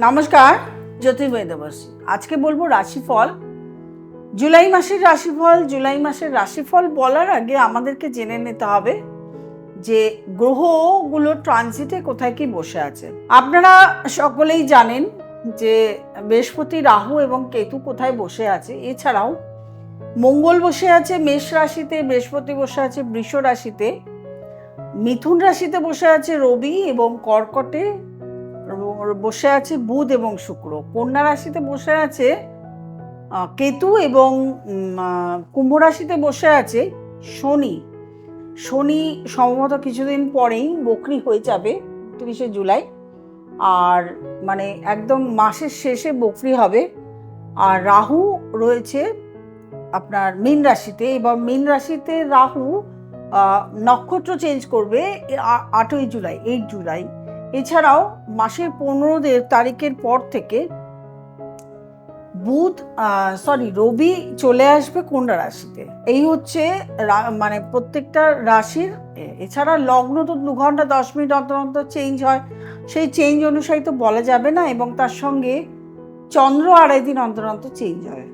নমস্কার, জ্যোতির্ময় দেবস। আজকে বলবো রাশিফল। জুলাই মাসের রাশিফল বলার আগে আমাদেরকে জেনে নিতে হবে যে গ্রহগুলো ট্রানজিটে কোথায় কি বসে আছে। আপনারা সকলেই জানেন যে বৃহস্পতি, রাহু এবং কেতু কোথায় বসে আছে। এছাড়াও মঙ্গল বসে আছে মেষ রাশিতে, বৃহস্পতি বসে আছে বৃষ রাশিতে, মিথুন রাশিতে বসে আছে রবি এবং কর্কটে বসে আছে বুধ এবং শুক্র, কন্যা রাশিতে বসে আছে কেতু এবং কুম্ভ রাশিতে বসে আছে শনি। শনি সম্ভবত কিছুদিন পরেই বকরি হয়ে যাবে 30শে জুলাই, আর মানে একদম মাসের শেষে বকরি হবে। আর রাহু রয়েছে আপনার মীন রাশিতে, এবং মীন রাশিতে রাহু নক্ষত্র চেঞ্জ করবে 8 জুলাই। এছাড়াও মাসের 15 তারিখের পর থেকে রবি চলে আসবে কন্যা রাশিতে। এই হচ্ছে মানে প্রত্যেকটা রাশির। এছাড়া লগ্ন তো 2 ঘন্টা 10 মিনিট অন্তর অন্তর চেঞ্জ হয়, সেই চেঞ্জ অনুসারে তো বলা যাবে না, এবং তার সঙ্গে চন্দ্র 2.5 দিন অন্তর অন্তর চেঞ্জ হয়।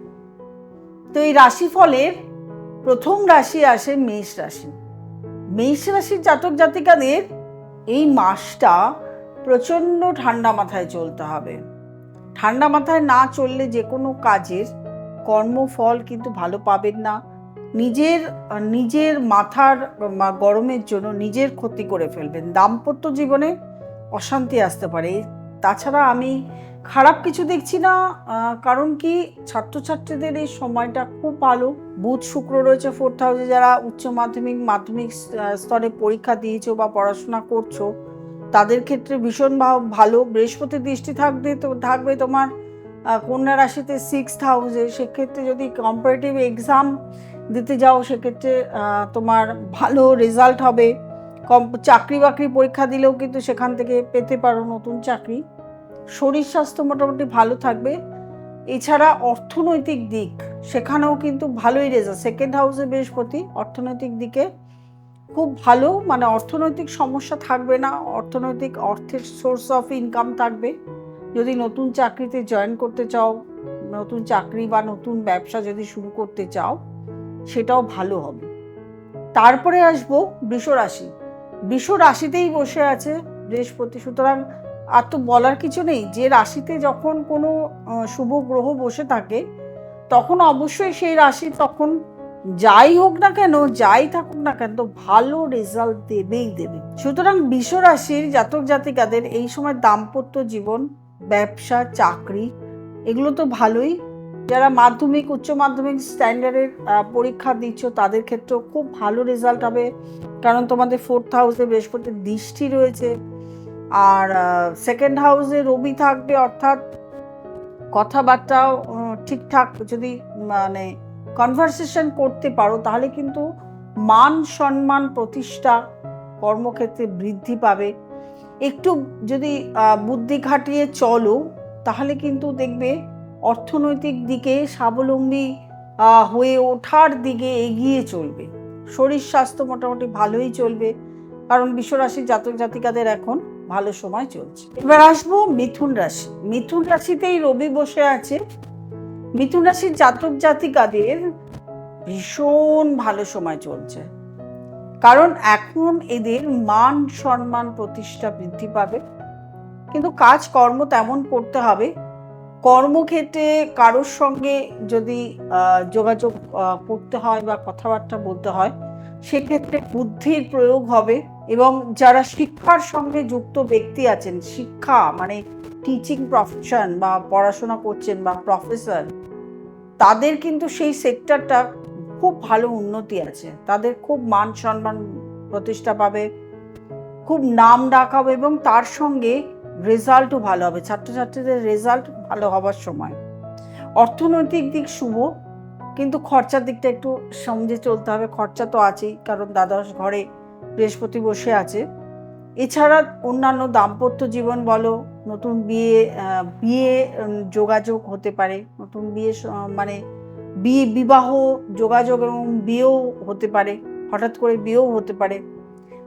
তো এই রাশিফলের প্রথম রাশি আসে মেষ রাশি। মেষ রাশির জাতক জাতিকাদের এই মাসটা প্রচণ্ড ঠান্ডা মাথায় চলতে হবে। ঠান্ডা মাথায় না চললে যে কোনো কাজের কর্মফল কিন্তু ভালো পাবেন না। নিজের মাথার গরমের জন্য নিজের ক্ষতি করে ফেলবেন। দাম্পত্য জীবনে অশান্তি আসতে পারে। তাছাড়া আমি খারাপ কিছু দেখছি না, কারণ কি ছাত্রছাত্রীদের এই সময়টা খুব ভালো। বুধ শুক্র রয়েছে 4th হাউসে। যারা উচ্চ মাধ্যমিক স্তরে পরীক্ষা দিয়েছো বা পড়াশোনা করছো তাদের ক্ষেত্রে ভীষণ ভালো। বৃহস্পতির দৃষ্টি থাকবে তোমার কন্যা রাশিতে 6th হাউসে। সেক্ষেত্রে যদি কম্পারেটিভ এক্সাম দিতে যাও সেক্ষেত্রে তোমার ভালো রেজাল্ট হবে। চাকরি বাকরি পরীক্ষা দিলেও কিন্তু সেখান থেকে পেতে পারো নতুন চাকরি। শরীর স্বাস্থ্য মোটামুটি ভালো থাকবে। এছাড়া অর্থনৈতিক দিক, সেখানেও কিন্তু ভালোই রেজাল্ট। 2nd হাউসে বৃহস্পতি, অর্থনৈতিক দিকে খুব ভালো, মানে অর্থনৈতিক সমস্যা থাকবে না। অর্থের সোর্স অফ ইনকাম থাকবে। যদি নতুন চাকরিতে জয়েন করতে চাও, নতুন চাকরি বা নতুন ব্যবসা যদি শুরু করতে চাও, সেটাও ভালো হবে। তারপরে আসবো বৃষ রাশি। বৃষ রাশিতেই বসে আছে বৃহস্পতি, সুতরাং আর তো বলার কিছু নেই। যে রাশিতে যখন কোনো শুভ গ্রহ বসে থাকে তখন অবশ্যই সেই রাশি তখন যাই হোক না কেন, যাই থাকুক না কেন, তো ভালো রেজাল্ট দেবে। সুতরাং বৃষ রাশির জাতক জাতিকাদের এই সময় দাম্পত্য জীবন, ব্যবসা, চাকরি এগুলো তো ভালোই। যারা মাধ্যমিক উচ্চ মাধ্যমিক স্ট্যান্ডার্ডের পরীক্ষা দিচ্ছ তাদের ক্ষেত্রেও খুব ভালো রেজাল্ট হবে, কারণ তোমাদের 4th হাউসে বৃহস্পতির দৃষ্টি রয়েছে। আর 2nd হাউসে রবি থাকবে, অর্থাৎ কথাবার্তাও ঠিকঠাক যদি মানে কনভারসেশন করতে পারো তাহলে কিন্তু মান সম্মান প্রতিষ্ঠা কর্মক্ষেত্রে বৃদ্ধি পাবে। একটু যদি বুদ্ধি খাটিয়ে চলো তাহলে কিন্তু দেখবে অর্থনৈতিক দিকে স্বাবলম্বী হয়ে ওঠার দিকে এগিয়ে চলবে। শরীর স্বাস্থ্য মোটামুটি ভালোই চলবে, কারণ বৃষ রাশির জাতক জাতিকাদের এখন ভালো সময় চলছে। এবার আসবো মিথুন রাশি। মিথুন রাশিতেই রবি বসে আছে। মিথুন রাশির জাতক জাতিকাদের ভীষণ ভালো সময় চলছে, কারণ এখন এদের মান সম্মান প্রতিষ্ঠা বৃদ্ধি পাবে। কিন্তু কাজ কর্ম তেমন করতে হবে। কর্মক্ষেত্রে কারোর সঙ্গে যদি যোগাযোগ করতে হয় বা কথাবার্তা বলতে হয় সেক্ষেত্রে বুদ্ধির প্রয়োগ হবে। এবং যারা শিক্ষার সঙ্গে যুক্ত ব্যক্তি আছেন, শিক্ষা মানে টিচিং প্রফেশন বা পড়াশোনা করছেন বা প্রফেসর, তাদের কিন্তু সেই সেক্টরটা খুব ভালো উন্নতি আছে। তাদের খুব মান সম্মান প্রতিষ্ঠা পাবে, খুব নাম ডাক হবে, এবং তার সঙ্গে রেজাল্টও ভালো হবে। ছাত্রছাত্রীদের রেজাল্ট ভালো হবার সময়। অর্থনৈতিক দিক শুভ, কিন্তু খরচার দিকটা একটু সমঝে চলতে হবে। খরচা তো আছেই, কারণ দ্বাদশ ঘরে বৃহস্পতি বসে আছে। এছাড়া অন্যান্য দাম্পত্য জীবন বলো, নতুন বিয়ে যোগাযোগ হতে পারে। নতুন মানে বিবাহ যোগাযোগ এবং বিয়েও হতে পারে, হঠাৎ করে বিয়েও হতে পারে।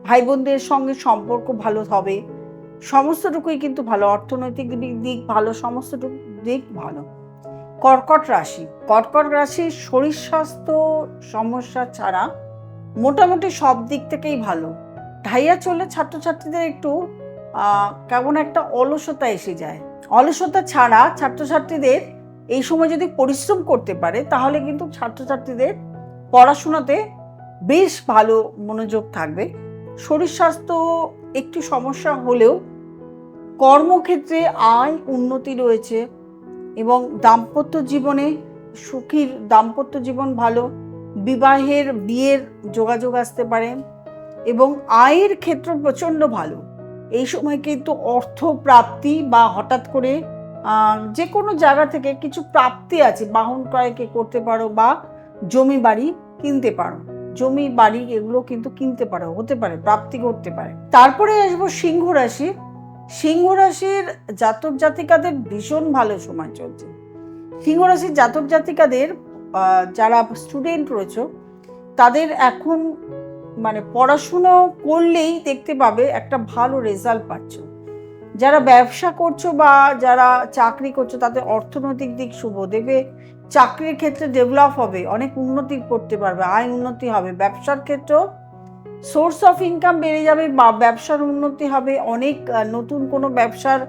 ভাই বোনদের সঙ্গে সম্পর্ক ভালো হবে। সমস্তটুকুই কিন্তু ভালো, অর্থনৈতিক দিক ভালো, সমস্তটুকু দিক ভালো। কর্কট রাশি, কর্কট রাশির শরীর স্বাস্থ্য সমস্যা ছাড়া মোটামুটি সব দিক থেকেই ভালো। ঢাইয়া চলে ছাত্রছাত্রীদের একটু কেমন একটা অলসতা এসে যায়। অলসতা ছাড়া ছাত্রছাত্রীদের এই সময় যদি পরিশ্রম করতে পারে তাহলে কিন্তু ছাত্রছাত্রীদের পড়াশোনাতে বেশ ভালো মনোযোগ থাকবে। শরীর স্বাস্থ্য একটু সমস্যা হলেও কর্মক্ষেত্রে আয় উন্নতি রয়েছে এবং দাম্পত্য জীবনে সুখীর দাম্পত্য জীবন ভালো, বিয়ের যোগাযোগ আসতে পারে এবং আয়ের ক্ষেত্র প্রচণ্ড ভালো। এই সময় কিন্তু অর্থ প্রাপ্তি বা হঠাৎ করে যে কোনো জায়গা থেকে কিছু প্রাপ্তি আছে, বাহন ক্রয় করতে পারো বা জমি বাড়ি কিনতে পারো, জমি বাড়ি এগুলো কিন্তু কিনতে পারো, হতে পারে প্রাপ্তি করতে পারে। তারপরে আসবো সিংহ রাশি। সিংহ রাশির জাতক জাতিকাদের ভীষণ ভালো সময় চলছে। সিংহ রাশির জাতক জাতিকাদের যারা স্টুডেন্ট রয়েছে তাদের এখন মানে পড়াশুনো করলেই দেখতে পাবে একটা ভালো রেজাল্ট পাচ্ছ। যারা ব্যবসা করছো বা যারা চাকরি করছো তাদের অর্থনৈতিক দিক শুভ দেবে, চাকরির ক্ষেত্রে ডেভেলপ হবে, অনেক উন্নতি করতে পারবে, আয় উন্নতি হবে। ব্যবসার ক্ষেত্রেও সোর্স অফ ইনকাম বেড়ে যাবে বা ব্যবসার উন্নতি হবে, অনেক নতুন কোনো ব্যবসার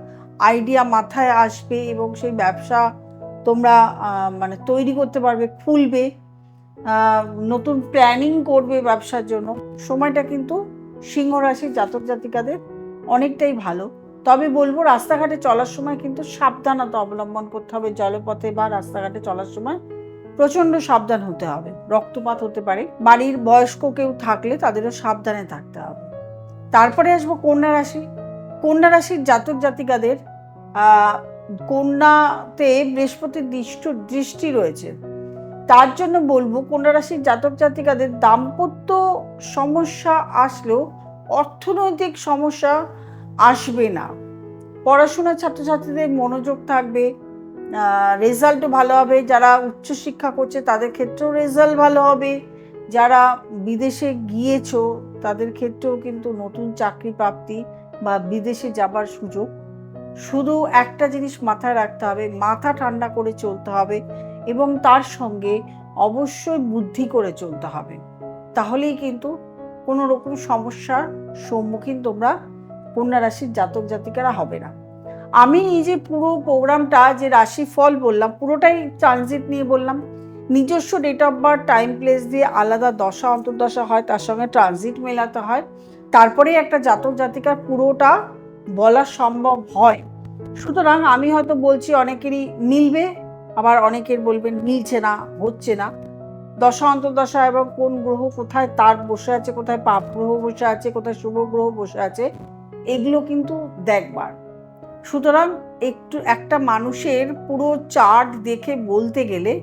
আইডিয়া মাথায় আসবে এবং সেই ব্যবসা তোমরা মানে তৈরি করতে পারবে, খুলবে, নতুন প্ল্যানিং করবে ব্যবসার জন্য। সময়টা কিন্তু সিংহ রাশির জাতক জাতিকাদের অনেকটাই ভালো। তবে বলবো রাস্তাঘাটে চলার সময় কিন্তু সাবধানতা অবলম্বন করতে হবে। জলপথে বা রাস্তাঘাটে চলার সময় প্রচণ্ড সাবধান হতে হবে, রক্তপাত হতে পারে। বাড়ির বয়স্ক কেউ থাকলে তাদেরও সাবধানে থাকতে হবে। তারপরে আসবো কন্যা রাশি। কন্যা রাশির জাতক জাতিকাদের কন্যাতে বৃহস্পতির দৃষ্টি রয়েছে। তার জন্য বলবো কন্যা রাশির জাতক জাতিকাদের দাম্পত্য সমস্যা আসলেও অর্থনৈতিক সমস্যা আসবে না। পড়াশোনার ছাত্রছাত্রীদের মনোযোগ থাকবে, রেজাল্টও ভালো হবে। যারা উচ্চশিক্ষা করছে তাদের ক্ষেত্রেও রেজাল্ট ভালো হবে। যারা বিদেশে গিয়েছো তাদের ক্ষেত্রেও কিন্তু নতুন চাকরি প্রাপ্তি বা বিদেশে যাবার সুযোগ। শুধু একটা জিনিস মাথায় রাখতে হবে, মাথা ঠান্ডা করে চলতে হবে এবং তার সঙ্গে অবশ্যই বুদ্ধি করে চলতে হবে। তাহলেই কিন্তু কোনো রকম সমস্যার সম্মুখীন তোমরা কন্যা রাশির জাতক জাতিকারা হবে না। আমি এই যে পুরো প্রোগ্রামটা যে রাশি ফল বললাম পুরোটাই ট্রানজিট নিয়ে বললাম। নিজস্ব date of birth time place দিয়ে আলাদা দশা অন্তর্দশা হয়, তার সঙ্গে ট্রানজিট মেলাতে হয়, তারপরেই একটা জাতক জাতিকার পুরোটা বলা সম্ভব হয়। সুতরাং আমি হয়তো বলছি অনেকেরই মিলবে, আবার অনেকের বলবেন মিলছে না, হচ্ছে না। দশা অন্তর্দশা এবং কোন গ্রহ কোথায় তার বসে আছে, কোথায় পাপ গ্রহ বসে আছে, কোথায় শুভ গ্রহ বসে আছে, এগুলো কিন্তু দেখবার। সুতরাং একটা মানুষের পুরো চার্ট দেখে বলতে গেলে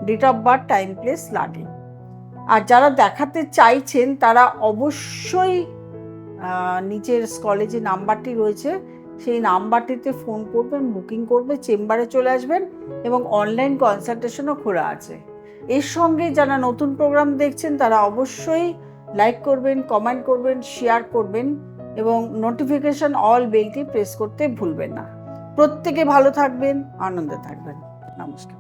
date of birth time place লাগে। আর যারা দেখাতে চাইছেন তারা অবশ্যই নিচের স্ক্রলে যে নাম্বারটি রয়েছে সেই নাম্বারটিতে ফোন করবেন, বুকিং করবে, চেম্বারে চলে আসবেন এবং অনলাইন কনসালটেশনও খোলা আছে। এর সঙ্গে যারা নতুন প্রোগ্রাম দেখছেন তারা অবশ্যই লাইক করবেন, কমেন্ট করবেন, শেয়ার করবেন এবং নোটিফিকেশন অল বেলটি প্রেস করতে ভুলবেন না। প্রত্যেকে ভালো থাকবেন, আনন্দে থাকবেন। নমস্কার।